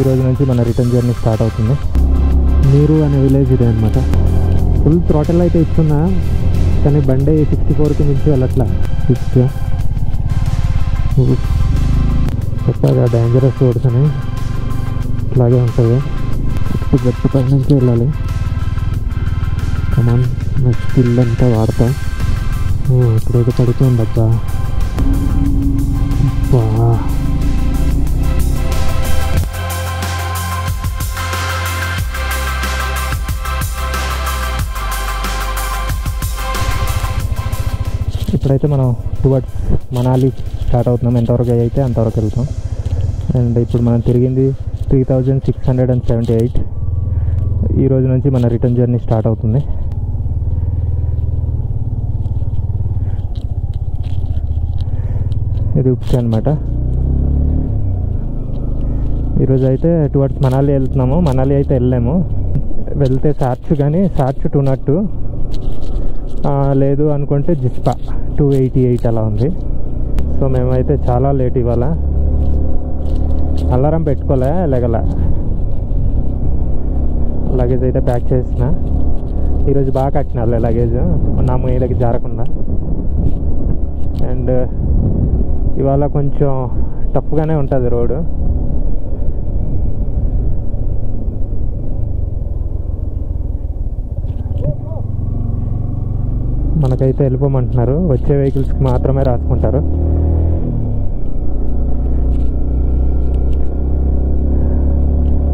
ఈ రోజు నుంచి మన రిటర్న్ జర్నీ స్టార్ట్ అవుతుంది. మీరు అనే విలేజ్ ఇదే అనమాట. ఫుల్ థ్రాటిల్ అయితే ఇస్తున్నా, కానీ బండి 64కి మించి వెళ్ళట్లా. చెప్పాగా డేంజరస్ రోడ్స్ అని, ఇట్లాగే ఉంటుంది. గట్టి పై నుంచి వెళ్ళాలి. కమాన్, నా స్కిల్ అంతా వాడతా. ఇప్పుడు పడుతుంది అబ్బా. ఇప్పుడైతే మనం టువర్డ్స్ మనాలి స్టార్ట్ అవుతున్నాం. ఎంతవరకు అయితే అంతవరకు వెళ్తాం. అండ్ ఇప్పుడు మనం తిరిగింది 3678. ఈ రోజు నుంచి మన రిటర్న్ జర్నీ స్టార్ట్ అవుతుంది. ఇది ఉప్స్ అనమాట. ఈరోజు అయితే టువర్డ్స్ మనాలి వెళ్తున్నాము. మనాలి అయితే వెళ్ళాము. వెళ్తే సార్చ్, కానీ సార్చ్ 202, లేదు అనుకుంటే జిస్పా 288 అలా ఉంది. సో మేమైతే చాలా లేట్ ఇవాళ. అలారం పెట్టుకోలే, లేగల లగేజ్ అయితే ప్యాక్ చేసిన. ఈరోజు బాగా కట్టినారు లగేజ్, నా మీదకి జారకుండా. అండ్ ఇవాళ కొంచెం టఫ్గానే ఉంటుంది రోడ్డు. మనకైతే వెళ్ళిపోమంటున్నారు. వచ్చే వెహికల్స్కి మాత్రమే రాసుకుంటారు.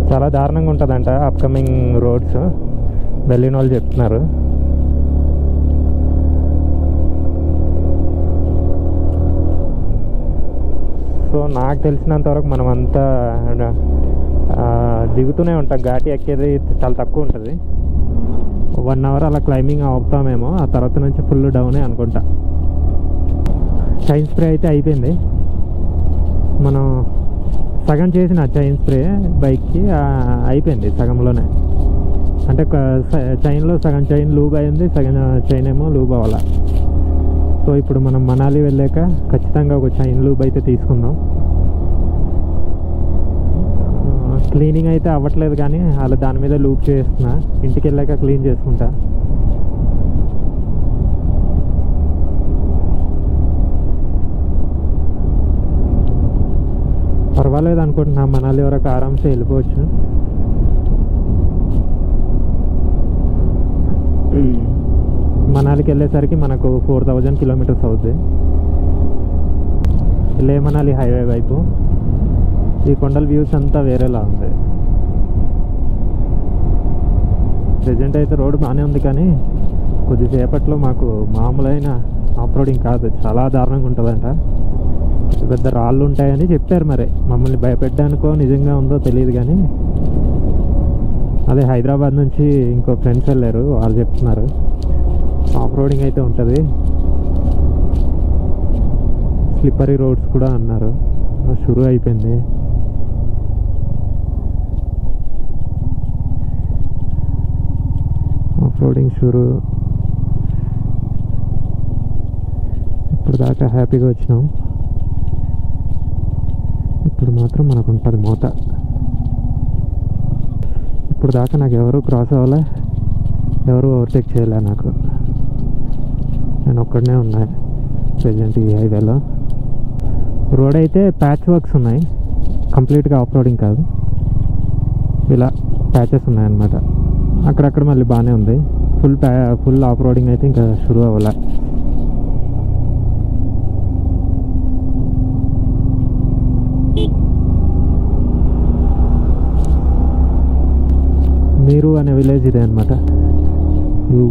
చాలా దారుణంగా ఉంటుందంట అప్కమింగ్ రోడ్స్, వెళ్ళిన వాళ్ళు చెప్తున్నారు. సో నాకు తెలిసినంతవరకు మనం అంతా దిగుతూనే ఉంటాం. ఘాటి ఎక్కేది చాలా తక్కువ ఉంటుంది. 1 అవర్ అలా క్లైంబింగ్ అవుతామేమో. ఆ తర్వాత నుంచి ఫుల్ డౌనే అనుకుంటా. చైన్ స్ప్రే అయితే అయిపోయింది. మనం సగం చేసిన చైన్ స్ప్రే బైక్కి అయిపోయింది సగంలోనే. అంటే చైన్లో సగం చైన్ లూబ్ అయింది, సగం చైన్ ఏమో లూబ్ అవ్వాల. సో ఇప్పుడు మనం మనాలి వెళ్ళాక ఖచ్చితంగా ఒక చైన్ లూబ్ అయితే తీసుకుందాం. క్లీనింగ్ అయితే అవ్వట్లేదు, కానీ అలా దాని మీద లూప్ చేస్తున్నా. ఇంటికి వెళ్ళాక క్లీన్ చేసుకుంటా. పర్వాలేదు అనుకుంటున్నా. మనాలి వరకు ఆరామ్సే వెళ్ళిపోవచ్చు. మనాలికి వెళ్ళేసరికి మనకు 4000 కిలోమీటర్స్ అవుతుంది. లే మనాలి హైవే వైపు. ఈ కొండల వ్యూస్ అంతా వేరేలా ఉంది. ప్రెజెంట్ అయితే రోడ్డు బాగానే ఉంది, కానీ కొద్దిసేపట్లో మాకు మామూలైన ఆఫ్రోడింగ్ కాదు, చాలా దారుణంగా ఉంటుందంట. పెద్ద రాళ్ళు ఉంటాయని చెప్పారు. మరి మమ్మల్ని భయపెట్టడానికో నిజంగా ఉందో తెలియదు, కానీ అదే హైదరాబాద్ నుంచి ఇంకో ఫ్రెండ్స్ వెళ్ళారు, వాళ్ళు చెప్తున్నారు ఆఫ్రోడింగ్ అయితే ఉంటుంది, స్లిప్పరీ రోడ్స్ కూడా అన్నారు. షురూ అయిపోయింది. ఆఫ్రోడింగ్ షురూ. ఇప్పుడు దాకా హ్యాపీగా వచ్చినాం. ఇప్పుడు మాత్రం మనకు ఉంటుంది మోత. ఇప్పుడు దాకా నాకు ఎవరు క్రాస్ అవ్వలే, ఎవరు ఓవర్టేక్ చేయలే నాకు. నేను ఒక్కడనే ఉన్నా ప్రెజెంట్ ఈ హైవేలో. రోడ్ అయితే ప్యాచ్ వర్క్స్ ఉన్నాయి, కంప్లీట్గా ఆఫ్ రోడింగ్ కాదు. ఇలా ప్యాచెస్ ఉన్నాయన్నమాట. అక్కడక్కడ మళ్ళీ బాగానే ఉంది. ఫుల్ ఆఫ్ రోడింగ్ అయితే ఇంకా షురూ అవ్వలే. మీరు అనే విలేజ్ ఇదే అనమాట.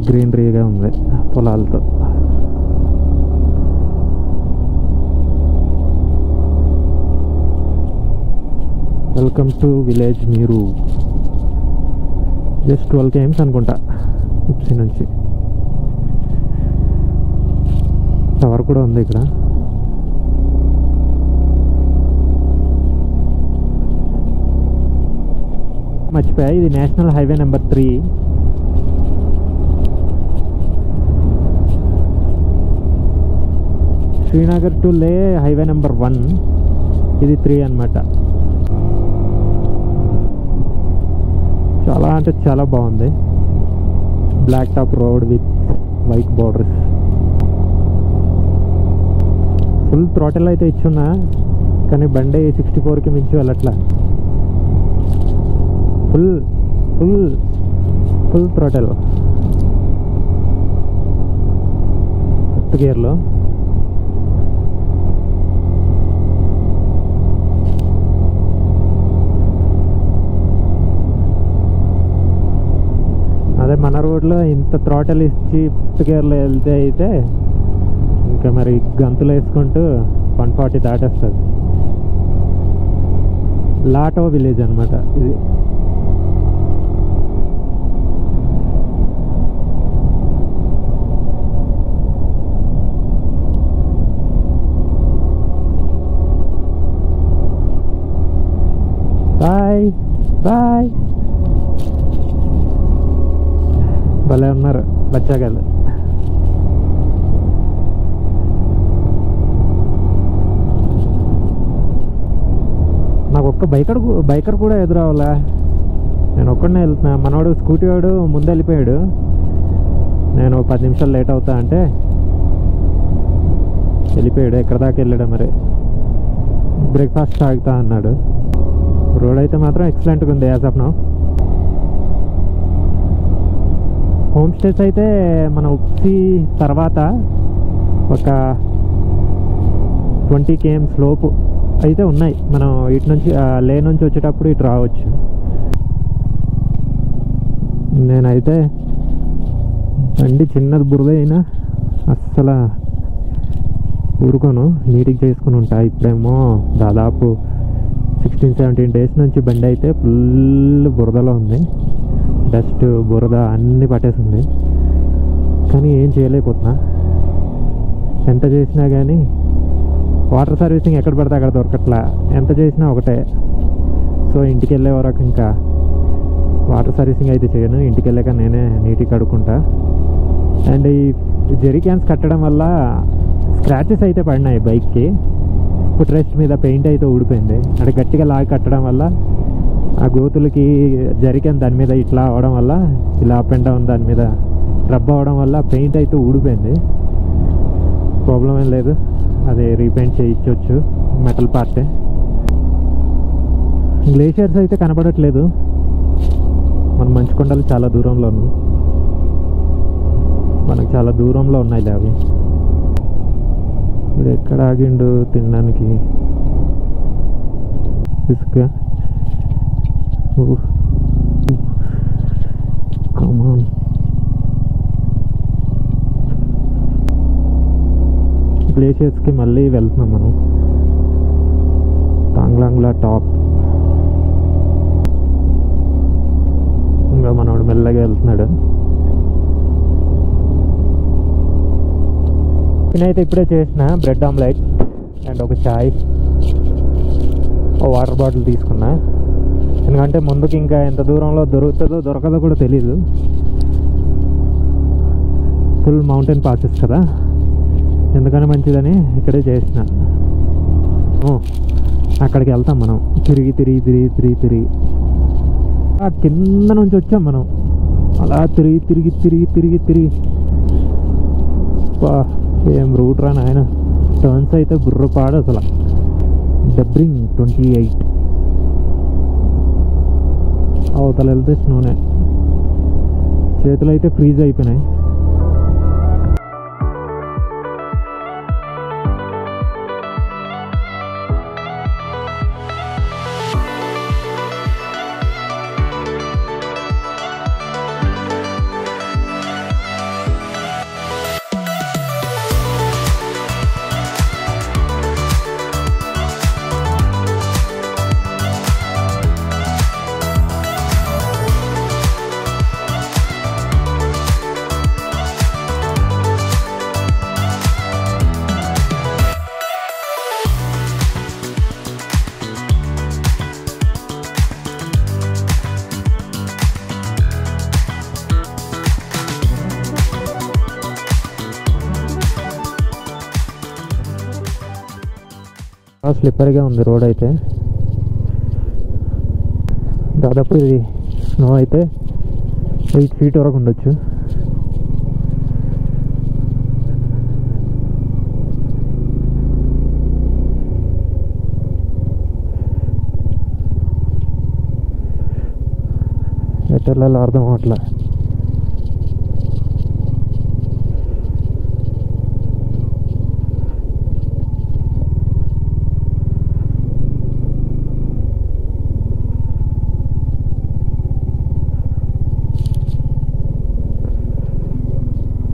గ్రీనరీగా ఉంది పొలాలతో. వెల్కమ్ టు విలేజ్ మీరు. జస్ట్ 12 km అనుకుంటా ఉప్సి నుంచి. టవర్ కూడా ఉంది ఇక్కడ. మర్చిపోయా, ఇది national highway number 3. Srinagar to Leh highway number 1, ఇది 3 అన్నమాట. చాలా అంటే చాలా బాగుంది. Black top road with white borders. Full throttle అయితే ఇచ్చున్నా, కానీ బండి 64కి మించి వెళ్ళట్లా. Full full full throttle fifth గేర్లో. అదే మన రోడ్లో ఇంత థ్రాటిల్ ఇచ్చి ఫిఫ్త్ గేర్లో వెళ్తే అయితే ఇంకా మరి గంతులు వేసుకుంటూ 140 దాటేస్తుంది. లాటో విలేజ్ అనమాట ఇది. Bye bye. భలే ఉన్నారు బచ్చాగాళ్ళు. నాకు ఒక్క బైకర్ కూడా ఎదురవ్వాలా. నేను ఒక్కడనే వెళ్తున్నా. మనవాడు స్కూటీ వాడు ముందు వెళ్ళిపోయాడు. నేను 10 నిమిషాలు లేట్ అవుతా అంటే వెళ్ళిపోయాడు. ఎక్కడ దాకా వెళ్ళాడు మరి. బ్రేక్ఫాస్ట్ ఆగుతా అన్నాడు. రోడ్ అయితే మాత్రం ఎక్సలెంట్గా ఉంది as of now. Home stays అయితే మన ఉప్సి తర్వాత ఒక 20 km లోపు అయితే ఉన్నాయి. మనం ఇటు నుంచి లే నుంచి వచ్చేటప్పుడు ఇటు రావచ్చు. నేనైతే బండి చిన్నది బురద అయినా అస్సలు ఊరుకోను, నీట్గా చేసుకుని ఉంటా. ఇప్పుడేమో దాదాపు 16-17 days నుంచి బండి అయితే ఫుల్ బురదలో ఉంది. డస్ట్ బురద అన్నీ పట్టేసింది. కానీ ఏం చేయలేకపోతున్నా. ఎంత చేసినా కానీ వాటర్ సర్వీసింగ్ ఎక్కడ పడితే అక్కడ దొరకట్లా. ఎంత చేసినా ఒకటే. సో ఇంటికి వెళ్ళే వరకు ఇంకా వాటర్ సర్వీసింగ్ అయితే చేయను. ఇంటికి వెళ్ళాక నేనే నీట్గా కడుక్కుంటా. అండ్ ఈ జెరీ క్యాన్స్ కట్టడం వల్ల స్క్రాచెస్ అయితే పడినాయి బైక్కి. ఫుట్ రెస్ట్ మీద పెయింట్ అయితే ఊడిపోయింది. అంటే గట్టిగా లాగి కట్టడం వల్ల ఆ గోతులకి జెరీ క్యాన్ దాని మీద ఇట్లా అవడం వల్ల, ఇలా అప్ అండ్ డౌన్ దాని మీద రబ్ అవడం వల్ల పెయింట్ అయితే ఊడిపోయింది. ప్రాబ్లం ఏం లేదు, అది రీపెయింట్ చేయించవచ్చు. మెటల్ పార్టే. గ్లేషియర్స్ అయితే కనపడట్లేదు. మన మంచుకొండలు చాలా దూరంలో ఉన్నాయి. మనకు చాలా దూరంలో ఉన్నాయి అవి. ఇప్పుడు ఎక్కడ ఆగిండు తినడానికి? ఇసుక. కమాన్. గ్లేషియర్స్కి మళ్ళీ వెళ్తున్నాం మనం. తాంగ్లాంగ్లా టాప్. ఇంకా మనోడు మెల్లగా వెళ్తున్నాడు. నేనైతే ఇప్పుడే చేసిన బ్రెడ్ ఆమ్లెట్ అండ్ ఒక చాయ్, ఓ వాటర్ బాటిల్ తీసుకున్నా. ఎందుకంటే ముందుకు ఇంకా ఎంత దూరంలో దొరుకుతుందో దొరకదో కూడా తెలీదు. ఫుల్ మౌంటైన్ పాసెస్ కదా, ఎందుకని మంచిదని ఇక్కడే చేసిన. అక్కడికి వెళ్తాం మనం. తిరిగి తిరిగి తిరిగి తిరిగి తిరిగి ఆ కింద నుంచి వచ్చాం మనం. అలా తిరిగి తిరిగి తిరిగి తిరిగి తిరిగి ఏం రూట్ రా నాయన. టర్న్స్ అయితే బుర్రపాడు అసలు. డబ్రింగ్ 28. అవతల వెళ్తే స్నోనే. చేతులు అయితే ఫ్రీజ్ అయిపోయినాయి. స్లిప్పర్గా ఉంది రోడ్ అయితే. దాదాపు ఇది స్నో అయితే 8 feet వరకు ఉండొచ్చు. ఎటు వెళ్ళాలో అర్థం అవట్లే.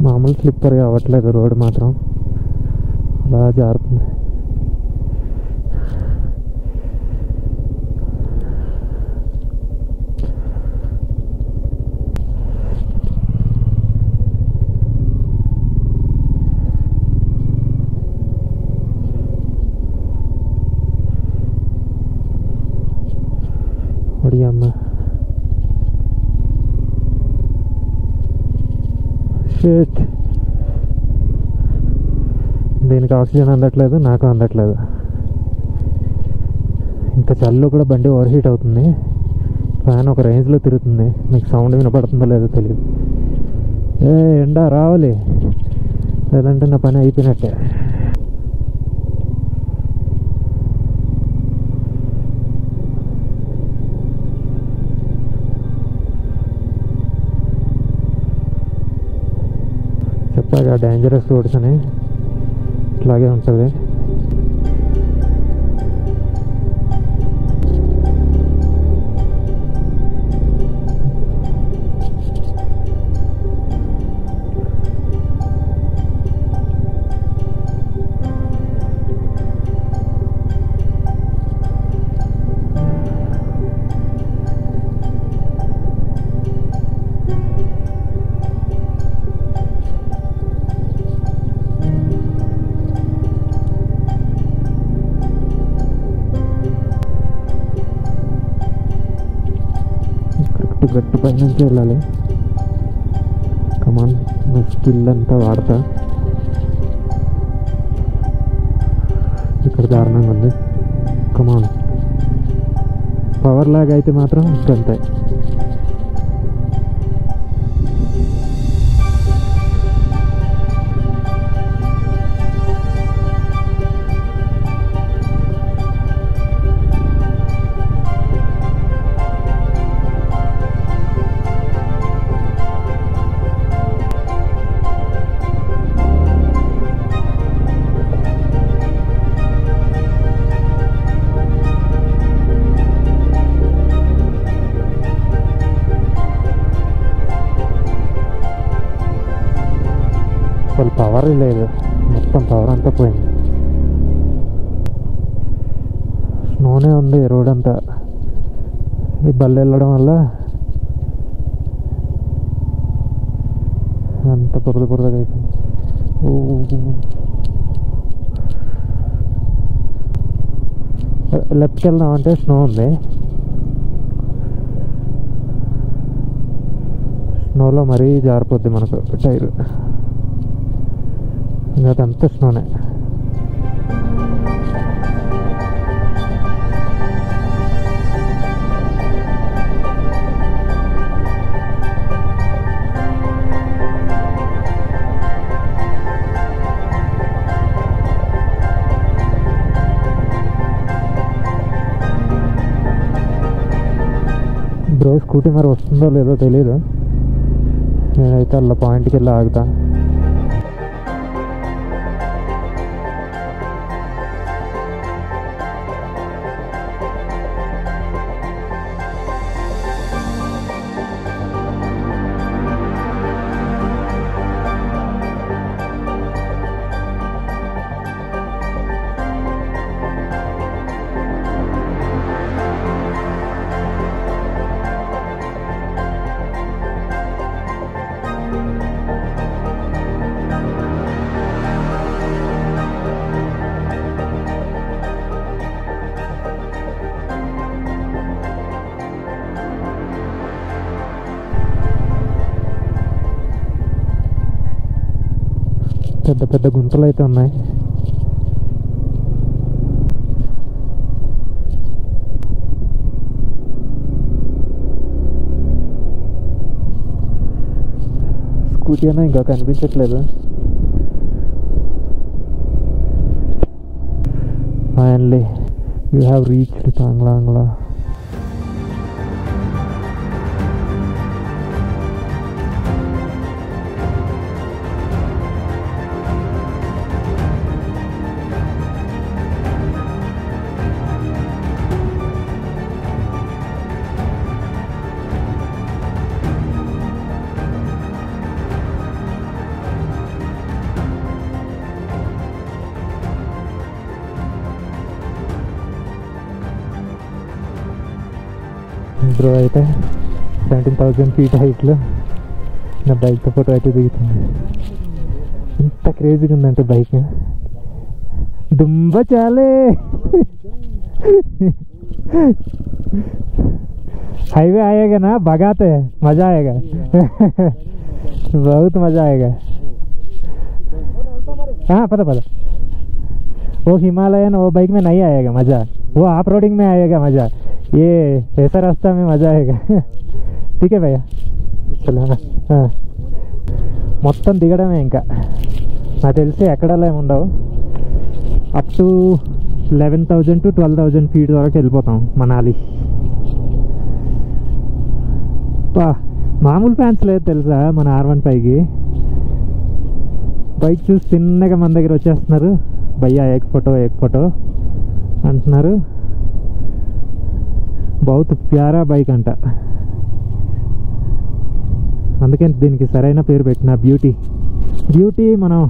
మామూలు స్లిప్పర్ అవ్వట్లేదు రోడ్ మాత్రం, అలా జారుతుంది. ఒడియమ్మ, షిట్. దీనికి ఆక్సిజన్ అందట్లేదు, నాకు అందట్లేదు. ఇంత చలిలో కూడా బండి ఓవర్ హీట్ అవుతుంది. ఫ్యాన్ ఒక రేంజ్లో తిరుగుతుంది. మీకు సౌండ్ వినపడుతుందో లేదో తెలియదు. ఎండ రావాలి, లేదంటే నా పని అయిపోయినట్టే. చెప్పాగా డేంజరస్ రోడ్స్ అని, ఇట్లాగే ఉంటుంది. గట్టు పై నుంచి వెళ్ళాలి. కమాన్, నా స్కిల్ అంతా వాడతా. ఇక్కడ దారుణంగా ఉంది. కమాన్, పవర్ లాగ్ అయితే మాత్రం ఇంకంతే. పవర్ లేదు, మొత్తం పవర్ అంతా పోయింది. స్నోనే ఉంది రోడ్ అంతా. ఈ బళ్ళు వెళ్ళడం వల్ల అంత బురదగా అయిపోయింది. లెఫ్ట్కి వెళ్దామంటే స్నో ఉంది. స్నోలో మరీ జారిపోద్ది మనకు టైర్. అదంతా స్నోనే. బ్రో స్కూటీ మరి వస్తుందో లేదో తెలీదు. నేనైతే అలా పాయింట్కి వెళ్ళి ఆగుతా. పెద్ద పెద్ద గుంతలు అయితే ఉన్నాయి. స్కూటీ అయినా ఇంకా కనిపించట్లేదు. Finally you have reached Tanglangla. Bro అయితే 17,000 feet హైట్లో నా బైక్తో ఫోటో అయితే దిగుతుంది. ఎంత క్రేజీగా ఉందంటే బైక్ దుంబ చాలే. हाईवे आएगा ना भगाते मजा आएगा. बहुत मजा आएगा. हाँ पता पता. वो हिमालयन वो बाइक में नहीं आएगा मजा. वो ऑफ रोडिंग में आएगा मजा. ये ऐसा रास्ता में मजा आएगा. ठीक है भैया चलो. మొత్తం దిగడమే ఇంకా. నాకు తెలిసి ఎక్కడలా ఏమి ఉండవు. అప్ టు 11,000 to 12,000 feet వరకు వెళ్ళిపోతాం మనాలి. మామూలు ఫ్యాన్స్ లేదు తెలుసా మన R15కి. బైక్ చూసి చిన్నగా మన దగ్గర వచ్చేస్తున్నారు. భయ్యా ఏక్ ఫోటో అంటున్నారు. బహుత్ ప్యారా బైక్ అంట. అందుకే దీనికి సరైన పేరు పెట్టిన బ్యూటీ. మనం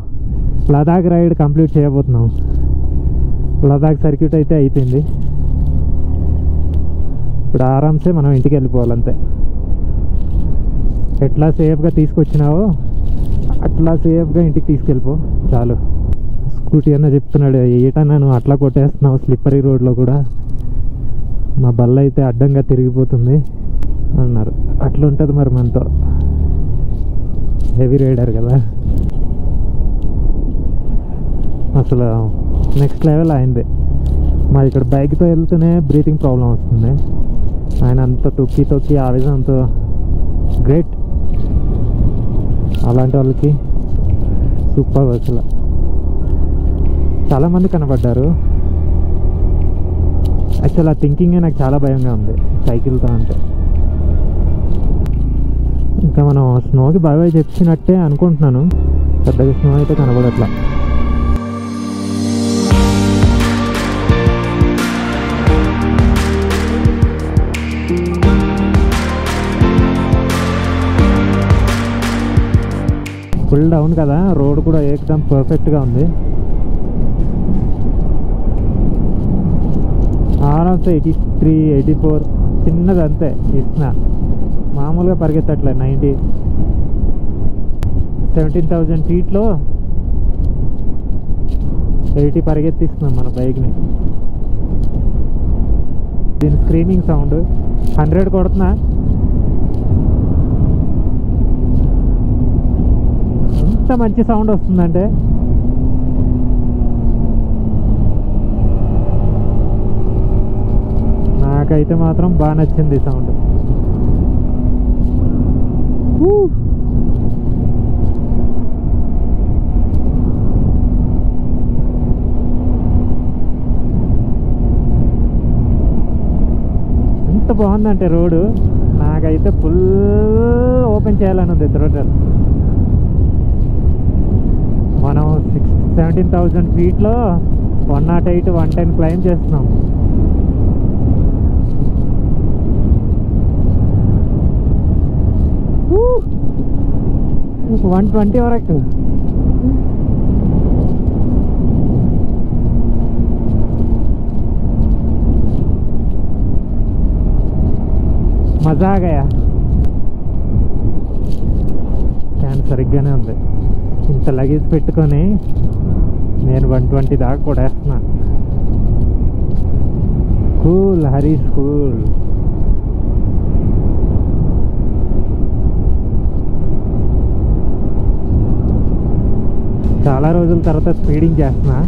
లదాఖ్ రైడ్ కంప్లీట్ చేయబోతున్నాం. లదాఖ్ సర్క్యూట్ అయితే అయిపోయింది. ఇప్పుడు ఆరామ్సే మనం ఇంటికి వెళ్ళిపోవాలంతే. ఎట్లా సేఫ్గా తీసుకొచ్చినావో అట్లా సేఫ్గా ఇంటికి తీసుకెళ్ళిపో చాలు. స్కూటీ అన్న చెప్తున్నాడు, ఏటన్నా నువ్వు అట్లా కొట్టేస్తున్నావు స్లిప్పరీ రోడ్లో కూడా, మా బల్ల అయితే అడ్డంగా తిరిగిపోతుంది అన్నారు. అట్లా ఉంటుంది మరి మనతో. హెవీ రైడర్ కదా అసలు నెక్స్ట్ లెవెల్ అయింది. మా ఇక్కడ బైక్తో వెళ్తూనే బ్రీతింగ్ ప్రాబ్లం వస్తుంది. ఆయన అంత తొక్కి ఆవేశంతో గ్రేట్. అలాంటి వాళ్ళకి సూపర్. అసలు చాలామంది కనబడ్డారు. యాక్చువల్ ఆ థింకింగే నాకు చాలా భయంగా ఉంది సైకిల్తో అంటే. ఇంకా మనం స్నోకి బాగా చెప్పినట్టే అనుకుంటున్నాను. పెద్దగా స్నో అయితే కనబడట్లా. ఫుల్ డౌన్ కదా, రోడ్ కూడా ఏకదమ్ పర్ఫెక్ట్గా ఉంది. ఆరామ్సే 83, 84 చిన్నది అంతే ఇస్తున్నా. మామూలుగా పరిగెత్తట్లే 90. 17,000 feetలో 80 పరిగెత్తిస్తున్నాం మన బైక్ని. దీని స్క్రీమింగ్ సౌండ్ 100 కొడుతున్నా. ఎంత మంచి సౌండ్ వస్తుందంటే నాకైతే మాత్రం బాగా నచ్చింది సౌండ్. ఎంత బాగుందంటే రోడ్డు. నాకైతే ఫుల్ ఓపెన్ చేయాలని ఉంది థ్రోటల్. మనం 17,000 feetలో 108, 110 క్లైమ్ చేస్తున్నాం. Woo! 120 వరకు. మజా ఆగాయా. ఫ్యాన్ సరిగ్గానే ఉంది. ఇంత లగేజ్ పెట్టుకొని నేను 120 దాకా కొడేస్తున్నా. Cool Harish cool. చాలా రోజుల తర్వాత స్పీడింగ్ చేస్తున్నా.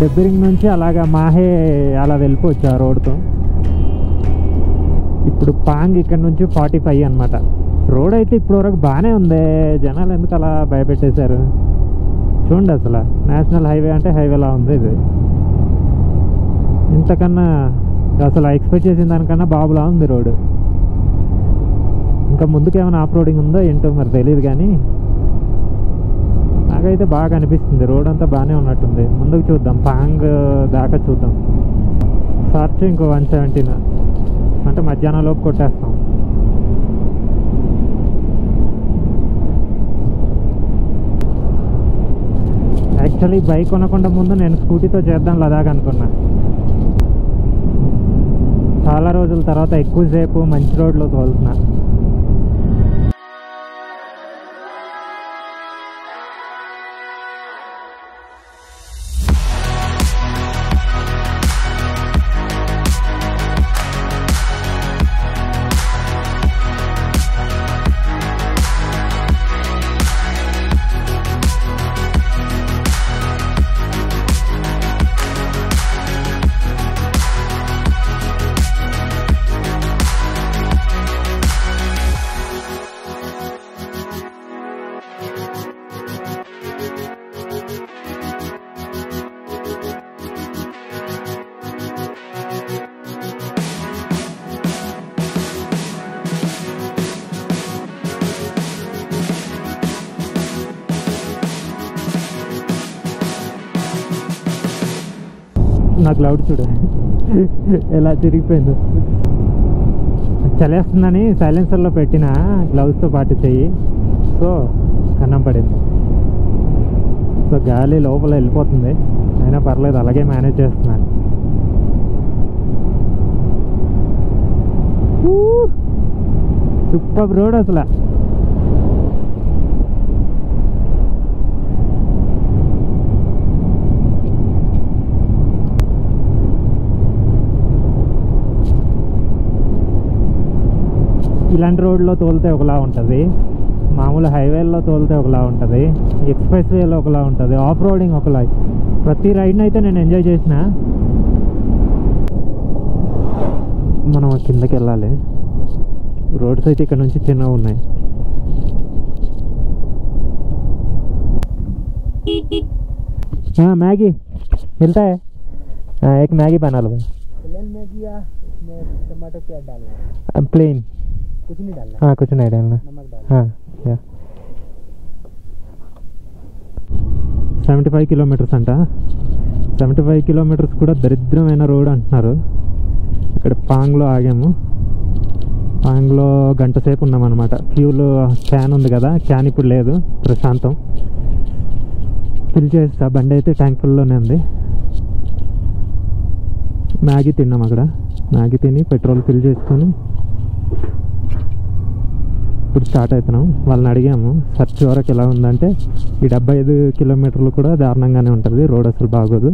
డెబ్బిరింగ్ నుంచి అలాగా మాహే అలా వెళ్ళిపోవచ్చు ఆ రోడ్తో. ఇప్పుడు పాంగ్ ఇక్కడ నుంచి 45 అనమాట. రోడ్ అయితే ఇప్పటివరకు బాగానే ఉంది. జనాలు ఎందుకు అలా భయపెట్టేశారు చూడండి. అసలు నేషనల్ హైవే అంటే హైవేలా ఉంది ఇది. ఇంతకన్నా అసలు ఎక్స్పెక్ట్ చేసిన దానికన్నా బాబులా ఉంది రోడ్డు. ఇంకా ముందుకు ఏమైనా ఆఫ్ రోడింగ్ ఉందో ఏంటో మరి తెలియదు, కానీ నాకైతే బాగా అనిపిస్తుంది. రోడ్ అంతా బాగానే ఉన్నట్టుంది. ముందుకు చూద్దాం, పాంగ్ దాకా చూద్దాం. సర్చ్ ఇంకో 117 అంటే మధ్యాహ్నం లోపు కొట్టేస్తాం. యాక్చువల్లీ బైక్ కొనకుండా ముందు నేను స్కూటీతో చేద్దాం లదాఖ్ అనుకున్నా. చాలా రోజుల తర్వాత ఎక్కువసేపు మంచి రోడ్లో తోలుతున్నా. నా క్లౌడ్ చూడు ఎలా తిరిగిపోయిందో. చలేస్తుందని సైలెన్సర్లో పెట్టిన గ్లౌస్తో పాటు చెయ్యి, సో కన్నం పడింది. సో గాలి లోపల వెళ్ళిపోతుంది, అయినా పర్లేదు అలాగే మేనేజ్ చేస్తున్నాను. సూపర్ రోడ్ అసలు. ఇలాంటి రోడ్లో తోలితే ఒకలా ఉంటుంది, మామూలు హైవేల్లో తోలితే ఒకలా ఉంటుంది, ఎక్స్ప్రెస్ వేలో ఒకలా ఉంటుంది, ఆఫ్ రోడింగ్ ఒకలా. ప్రతి రైడ్ని అయితే నేను ఎంజాయ్ చేసిన. మనం కిందకి వెళ్ళాలి. రోడ్స్ అయితే ఇక్కడ నుంచి చిన్నగా ఉన్నాయి. मैगी मिलता है? एक मैगी बना लो भाई। प्लेन मैगी या इसमें टमाटर प्याज डालना है? प्लेन। कुछ नहीं डालना? हाँ कुछ नहीं डालना। नमक डालना? हाँ या 75 కిలోమీటర్స్ అంట. 75 కిలోమీటర్స్ కూడా దరిద్రమైన రోడ్ అంటున్నారు. ఇక్కడ పాంగ్లో ఆగాము. పాంగ్లో గంట సేపు ఉన్నామన్నమాట. ఫ్యూల్ క్యాన్ ఉంది కదా, క్యాన్ ఇప్పుడు లేదు, ప్రశాంతం. ఫిల్ చేస్తా, బండి అయితే ట్యాంక్ ఫుల్లోనే ఉంది. మ్యాగీ తిన్నాం అక్కడ. మ్యాగీ తిని పెట్రోల్ ఫిల్ చేసుకొని ఇప్పుడు స్టార్ట్ అవుతున్నాం. వాళ్ళని అడిగాము సర్చ్ వరకు ఎలా ఉందంటే ఈ 75 కిలోమీటర్లు కూడా దారుణంగానే ఉంటుంది, రోడ్ అసలు బాగోదు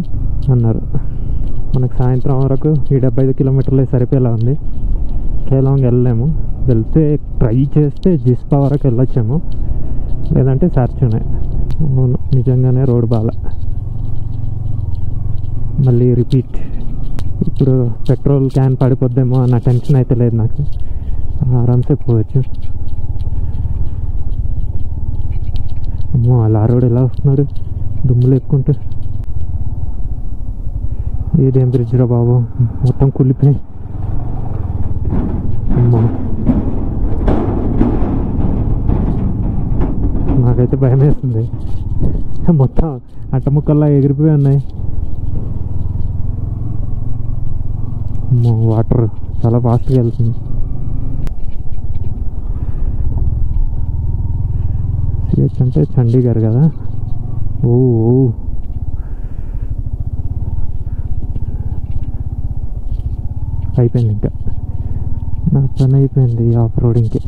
అన్నారు. మనకు సాయంత్రం వరకు ఈ 75 కిలోమీటర్లే సరిపోయేలా ఉంది. కేలాంగ్ వెళ్ళలేము, వెళ్తే ట్రై చేస్తే జిస్పా వరకు వెళ్ళొచ్చాము, లేదంటే సర్చునే. అవును నిజంగానే రోడ్ బాగా. మళ్ళీ రిపీట్. ఇప్పుడు పెట్రోల్ క్యాన్ పడిపోద్దేమో అన్న టెన్షన్ అయితే లేదు నాకు, ఆరామ్సే పోవచ్చు. అమ్మో అలా రోడ్ ఎలా వస్తున్నాడు దుమ్ములు ఎక్కుంటూ. ఇదేం బ్రిడ్జ్ రా బాబు, మొత్తం కుళ్ళిపోయి. అమ్మో నాకైతే భయం వేస్తుంది, మొత్తం అట్టముక్కల్లా ఎగిరిపోయి ఉన్నాయి. అమ్మో వాటర్ చాలా ఫాస్ట్గా వెళ్తుంది. సిహెచ్ అంటే చండీగఢ్ కదా. ఓ అయిపోయింది, ఇంకా నా పని అయిపోయింది ఆఫ్ రోడింగ్కి.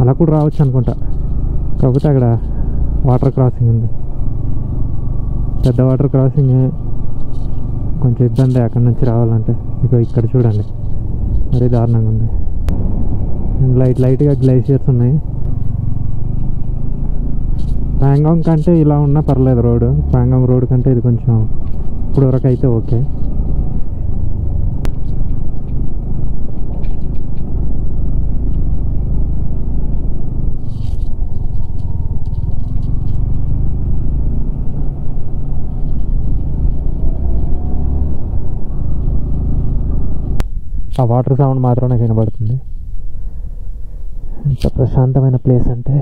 అలా కూడా రావచ్చు అనుకుంటా, కాకపోతే అక్కడ వాటర్ క్రాసింగ్ ఉంది, పెద్ద వాటర్ క్రాసింగ్, కొంచెం ఇబ్బంది అక్కడి నుంచి రావాలంటే. ఇక ఇక్కడ చూడండి మరీ దారుణంగా ఉంది. లైట్గా గ్లేషియర్స్ ఉన్నాయి. ప్యాంగాంగ్ కంటే ఇలా ఉన్నా పర్లేదు రోడ్. ప్యాంగాంగ్ రోడ్ కంటే ఇది కొంచెం ఇప్పుడు వరకు అయితే ఓకే. ఆ వాటర్ సౌండ్ మాత్రం నాకు వినబడుతుంది. ఎంత ప్రశాంతమైన ప్లేస్ అంటే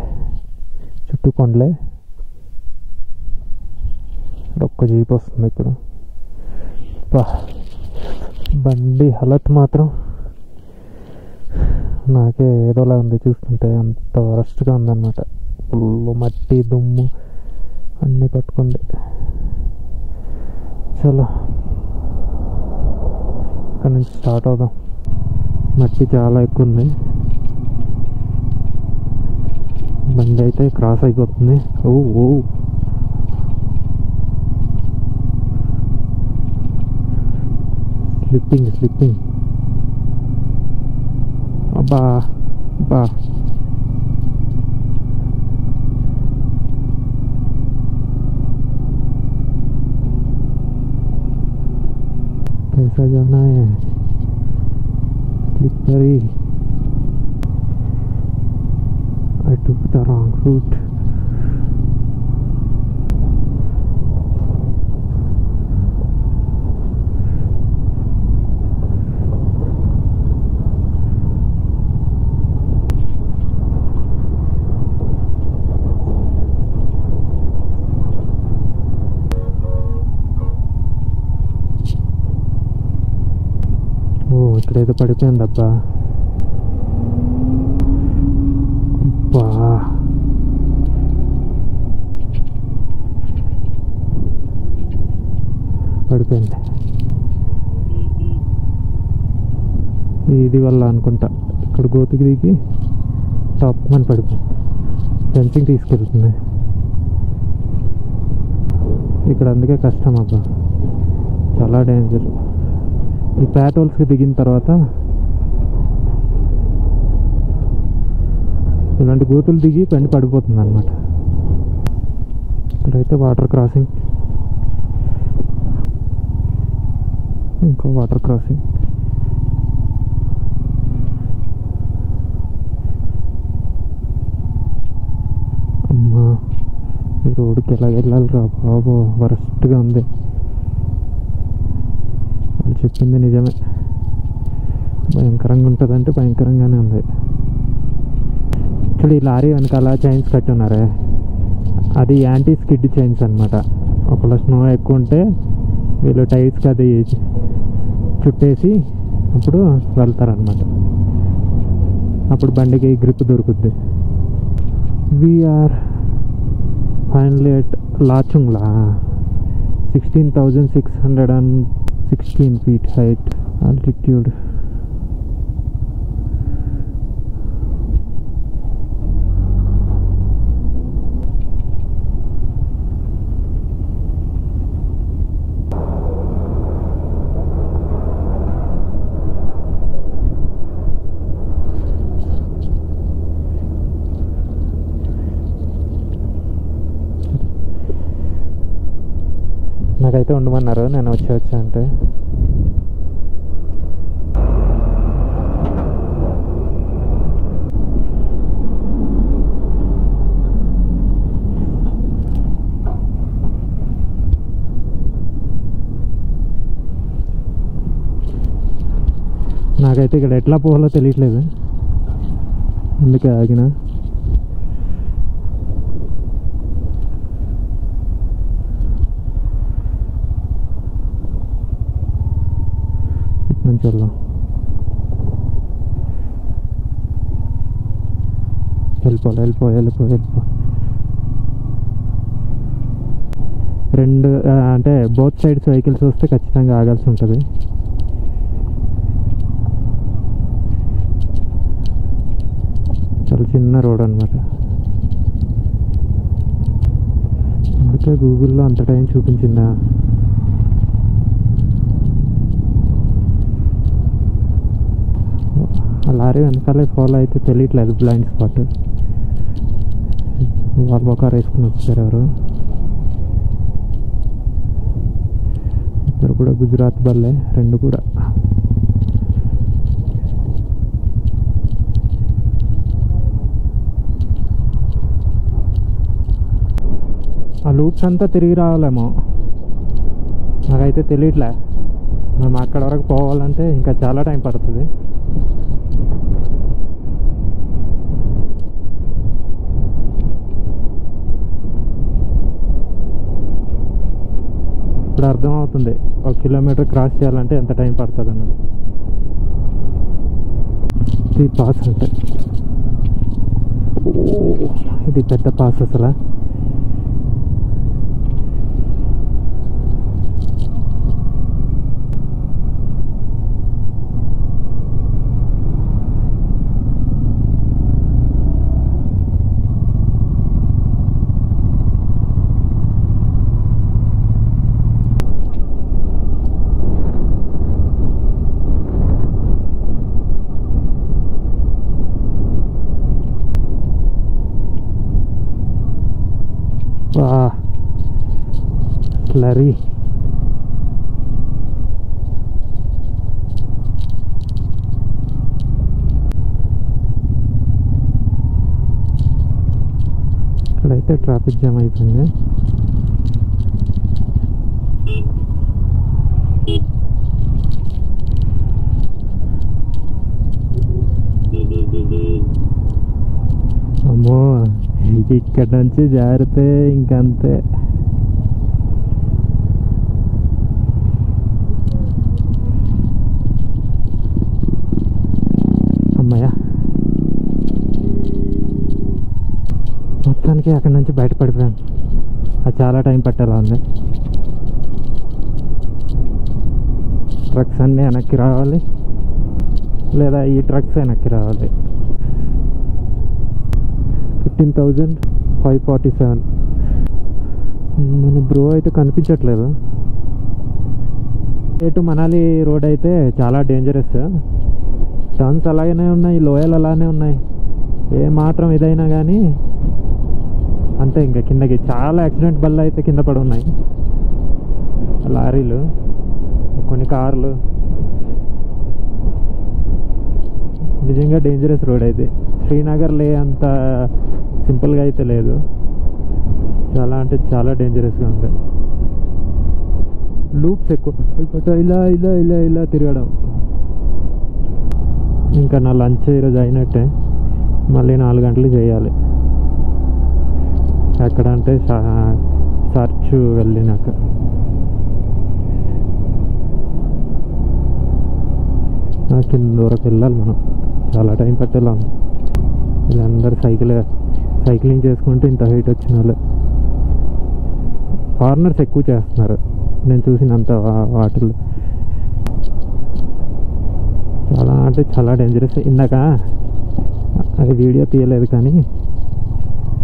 చుట్టూ కొండలే. ఒక్క జీప్ వస్తుంది ఇప్పుడు. బండి హలత్ మాత్రం నాకే ఏదోలా ఉంది చూస్తుంటే. అంత వరస్ట్గా ఉందన్నమాట. ఫుల్ మట్టి దుమ్ము అన్నీ పట్టుకుంది. చలో ఇక్కడ నుంచి స్టార్ట్ అవుదాం. మట్టి చాలా ఎక్కువ ఉంది. బండి అయితే క్రాస్ అయిపోతుంది. ఓ ఓ స్లిప్పింగ్ అబ్బా అబ్బా. कैसा जाना है slippery. I took the wrong route. ఇక్కడేదో పడిపోయింది అబ్బా. అబ్బా పడిపోయింది. ఇది వల్ల అనుకుంటా. ఇక్కడ గోతికి దిగి టాప్ అని పడిపోయింది. ఫెన్సింగ్ తీసుకెళ్తుంది ఇక్కడ. అందుకే కష్టం అబ్బా, చాలా డేంజర్. ఈ ప్యాటోల్స్కి దిగిన తర్వాత ఇలాంటి గోతులు దిగి బండి పడిపోతుంది అన్నమాట. ఇక్కడైతే వాటర్ క్రాసింగ్, ఇంకో వాటర్ క్రాసింగ్. అమ్మా ఈ రోడ్డుకి ఎలా వెళ్ళాలి రా బాబు, వరస్ట్గా ఉంది. వాళ్ళు చెప్పింది నిజమే, భయంకరంగా ఉంటుందంటే భయంకరంగానే ఉంది. చూడు ఈ లారీ వెనకాల చైన్స్ కట్టి ఉన్నారే, అది యాంటీ స్కిడ్ చైన్స్ అనమాట. ఒకవేళ స్నో ఎక్కువ ఉంటే వీళ్ళు టైర్స్కి అది చుట్టేసి అప్పుడు వెళ్తారనమాట. అప్పుడు బండికి గ్రిప్ దొరుకుద్ది. We're finally at Lachungla. 16,616 feet height altitude. నాకైతే ఉండమన్నారు, నేను వచ్చా అంటే. నాకైతే ఇక్కడ ఎట్లా పోవాలో తెలియట్లేదు, అందుకే ఆగిన. నుంచి వెళ్దాం. వెళ్ళిపో. రెండు అంటే బోత్ సైడ్స్ వెహికల్స్ వస్తే ఖచ్చితంగా ఆగాల్సి ఉంటుంది. చాలా చిన్న రోడ్ అనమాట. అందుకే గూగుల్లో అంత టైం చూపించిందా. ఆ లారీ వెనకాలే ఫాలో అయితే తెలియట్లేదు, బ్లైండ్ స్పాట్. వాల్వో కార్ వేసుకుని వచ్చారు ఎవరు. ఇద్దరు కూడా గుజరాత్ బల్లే, రెండు కూడా. ఆ లూప్స్ అంతా తిరిగి రావాలేమో, నాకైతే తెలియట్లే. మేము అక్కడ వరకు పోవాలంటే ఇంకా చాలా టైం పడుతుంది. ఇప్పుడు అర్థమవుతుంది 1 కిలోమీటర్ క్రాస్ చేయాలంటే ఎంత టైం పడుతుంది అన్నది. ఇది పాస్ అంటే ఇది పెద్ద పాస్ అసలు. స్లరీ ఇక్కడైతే ట్రాఫిక్ జామ్ అయిపోయింది. అమ్మో, ఇక్కడ నుంచి జారితే ఇంకంతే. అమ్మయ్యా, మొత్తానికి అక్కడ నుంచి బయటపడిపోయాను. అది చాలా టైం పట్టేలా ఉంది. ట్రక్స్ అన్నీ వెనక్కి రావాలి, లేదా ఈ ట్రక్స్ వెనక్కి రావాలి. 15,547. మన బ్రో అయితే కనిపించట్లేదు. టు మనాలి రోడ్ అయితే చాలా డేంజరస్. టర్న్స్ అలాగనే ఉన్నాయి, లోయలు అలానే ఉన్నాయి. ఏ మాత్రం ఇదైనా కానీ అంతే, ఇంకా కిందకి చాలా యాక్సిడెంట్ బళ్ళు అయితే కింద పడి ఉన్నాయి. లారీలు, కొన్ని కార్లు. నిజంగా డేంజరస్ రోడ్ అయితే. శ్రీనగర్ లే అంత సింపుల్గా అయితే లేదు, చాలా అంటే చాలా డేంజరస్గా ఉంది. లూప్స్ ఎక్కువ, ఇలా ఇలా ఇలా ఇలా తిరగడం. ఇంకా నా లంచ్ ఈరోజు అయినట్టే, మళ్ళీ 4 గంటలు చేయాలి. ఎక్కడ అంటే సర్చ్ వెళ్ళినాక. కింద వరకు వెళ్ళాలి మనం, చాలా టైం పట్టేలా ఉంది. వీళ్ళందరూ సైక్లింగ్ చేసుకుంటూ ఇంత హైట్ వచ్చిన వాళ్ళు. ఫారినర్స్ ఎక్కువ చేస్తున్నారు నేను చూసినంత వాటిల్లో. చాలా అంటే చాలా డేంజరస్. ఇందాక అది వీడియో తీయలేదు కానీ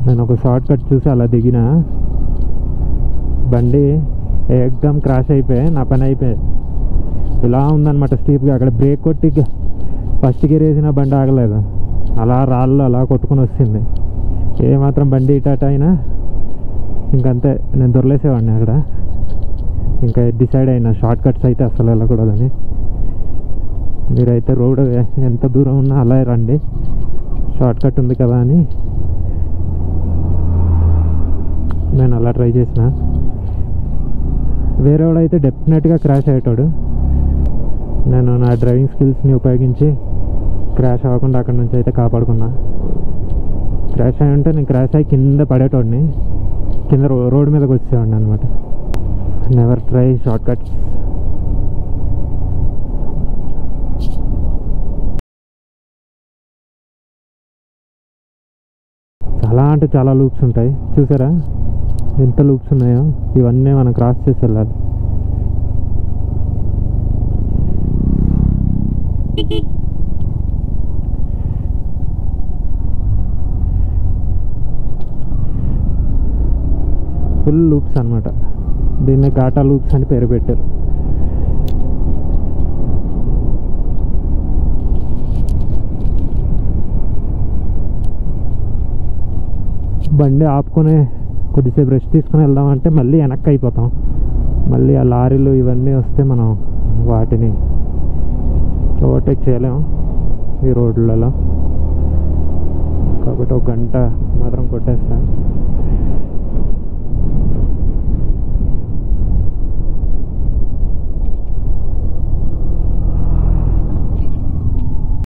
నేను ఒక షార్ట్ కట్ చూసి అలా దిగిన బండి ఏకదమ్ క్రాష్ అయిపోయి నా పని అయిపోయి ఇలా ఉందన్నమాట స్టీప్గా. అక్కడ బ్రేక్ కొట్టి ఫస్ట్ గేర్ వేసిన బండి ఆగలేదు, అలా రాళ్ళు అలా కొట్టుకుని వస్తుంది. ఏమాత్రం బండి ఇటాట అయినా ఇంకంతే, నేను దొరలేసేవాడిని అక్కడ. ఇంకా డిసైడ్ అయినా షార్ట్ కట్స్ అయితే అసలు వెళ్ళకూడదని. మీరైతే రోడ్ ఎంత దూరం ఉన్నా అలా రండి, షార్ట్ కట్ ఉంది కదా అని నేను అలా ట్రై చేసిన. వేరేవాడైతే డెఫినెట్గా క్రాష్ అయ్యేటాడు. నేను నా డ్రైవింగ్ స్కిల్స్ని ఉపయోగించి క్రాష్ అవ్వకుండా అక్కడ నుంచి అయితే కాపాడుకున్నా. క్రాష్ అయి ఉంటే నేను క్రాష్ అయ్యి కింద పడేటోడిని, కింద రోడ్ మీదకి వచ్చేవాడిని అనమాట. Never try short cuts. చాలా అంటే చాలా లూప్స్ ఉంటాయి, చూసారా ఎంత లూప్స్ ఉన్నాయో. ఇవన్నీ మనం క్రాస్ చేసి వెళ్ళాలి. ఫుల్ లూప్స్ అనమాట. దీన్ని ఘాటా లూప్స్ అని పేరు పెట్టారు. బండి ఆపుకొని కొద్దిసేపు రెస్ట్ తీసుకుని వెళ్దామంటే మళ్ళీ వెనక్కి అయిపోతాం. మళ్ళీ ఆ లారీలు ఇవన్నీ వస్తే మనం వాటిని ఓవర్టేక్ చేయలేము ఈ రోడ్లలో. కాబట్టి ఒక గంట మాత్రం కొట్టేస్తా.